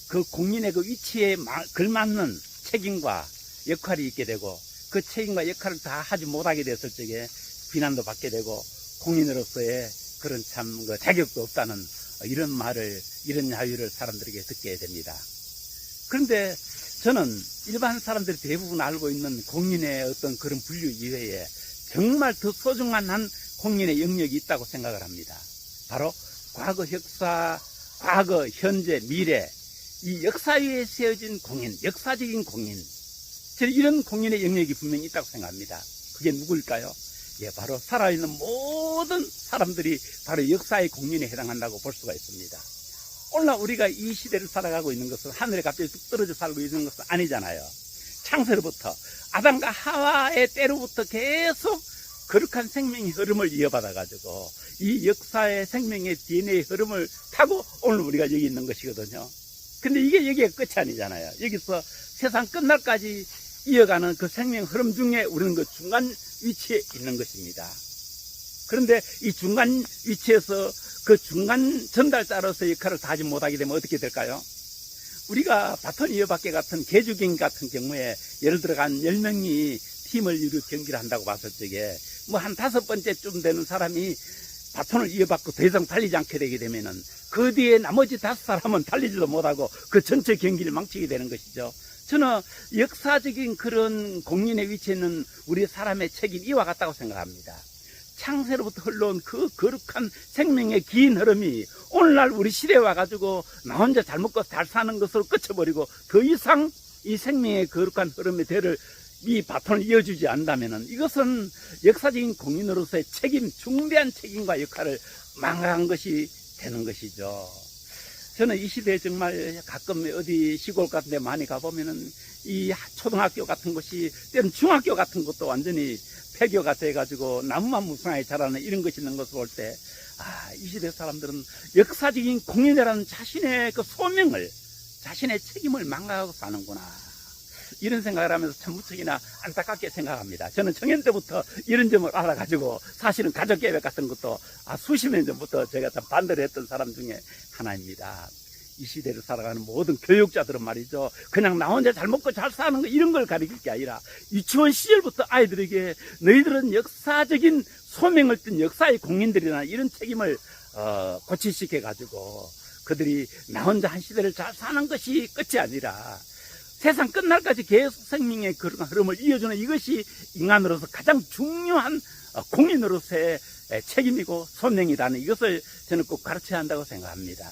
그 공인의 그 위치에 걸맞는 책임과 역할이 있게 되고, 그 책임과 역할을 다 하지 못하게 됐을 적에 비난도 받게 되고, 공인으로서의 그런 참 그 자격도 없다는 이런 말을, 이런 야유를 사람들에게 듣게 됩니다. 그런데 저는 일반 사람들이 대부분 알고 있는 공인의 어떤 그런 분류 이외에 정말 더 소중한 한 공인의 영역이 있다고 생각을 합니다. 바로 과거 역사, 과거, 현재, 미래, 이 역사 위에 세워진 공인, 역사적인 공인, 저는 이런 공인의 영역이 분명히 있다고 생각합니다. 그게 누구일까요? 예, 바로 살아있는 모든 사람들이 바로 역사의 공인에 해당한다고 볼 수가 있습니다. 오늘날 우리가 이 시대를 살아가고 있는 것은 하늘에 갑자기 뚝 떨어져 살고 있는 것은 아니잖아요. 창세로부터 아담과 하와의 때로부터 계속 거룩한 생명의 흐름을 이어받아가지고 이 역사의 생명의 DNA의 흐름을 타고 오늘 우리가 여기 있는 것이거든요. 근데 이게 여기가 끝이 아니잖아요. 여기서 세상 끝날까지 이어가는 그 생명 흐름 중에 우리는 그 중간 위치에 있는 것입니다. 그런데 이 중간 위치에서 그 중간 전달자로서의 역할을 다 하지 못하게 되면 어떻게 될까요? 우리가 바톤 이어받기 같은 개주경 같은 경우에 예를 들어 한 10명이 팀을 이루 경기를 한다고 봤을 적에 뭐 한 5번째쯤 되는 사람이 바톤을 이어받고 더 이상 달리지 않게 되게 되면은 그 뒤에 나머지 5사람은 달리지도 못하고 그 전체 경기를 망치게 되는 것이죠. 저는 역사적인 그런 공인의 위치에는 우리 사람의 책임이 이와 같다고 생각합니다. 창세로부터 흘러온 그 거룩한 생명의 긴 흐름이 오늘날 우리 시대에 와가지고 나 혼자 잘 먹고 잘 사는 것으로 끝쳐버리고 더 이상 이 생명의 거룩한 흐름의 대를 이 바톤을 이어주지 않는다면 이것은 역사적인 공인으로서의 책임, 중대한 책임과 역할을 망각한 것이 되는 것이죠. 저는 이 시대에 정말 가끔 어디 시골 같은 데 많이 가보면은 이 초등학교 같은 곳이 때로는 중학교 같은 것도 완전히 폐교가 돼가지고 나무만 무성하게 자라는 이런 것이 있는 것을 볼 때, 이 시대 사람들은 역사적인 공인이라는 자신의 그 소명을, 자신의 책임을 망각하고 사는구나. 이런 생각을 하면서 참 무척이나 안타깝게 생각합니다. 저는 청년 때부터 이런 점을 알아가지고 사실은 가족계획 같은 것도 수십 년 전부터 제가 참 반대를 했던 사람 중에 하나입니다. 이 시대를 살아가는 모든 교육자들은 말이죠. 그냥 나 혼자 잘 먹고 잘 사는 거 이런 걸 가르칠 게 아니라 유치원 시절부터 아이들에게 너희들은 역사적인 소명을 띤 역사의 공인들이나 이런 책임을 고취시켜가지고 그들이 나 혼자 한 시대를 잘 사는 것이 끝이 아니라 세상 끝날까지 계속 생명의 그런 흐름을 이어주는 이것이 인간으로서 가장 중요한 공인으로서의 책임이고 소명이라는 이것을 저는 꼭 가르쳐야 한다고 생각합니다.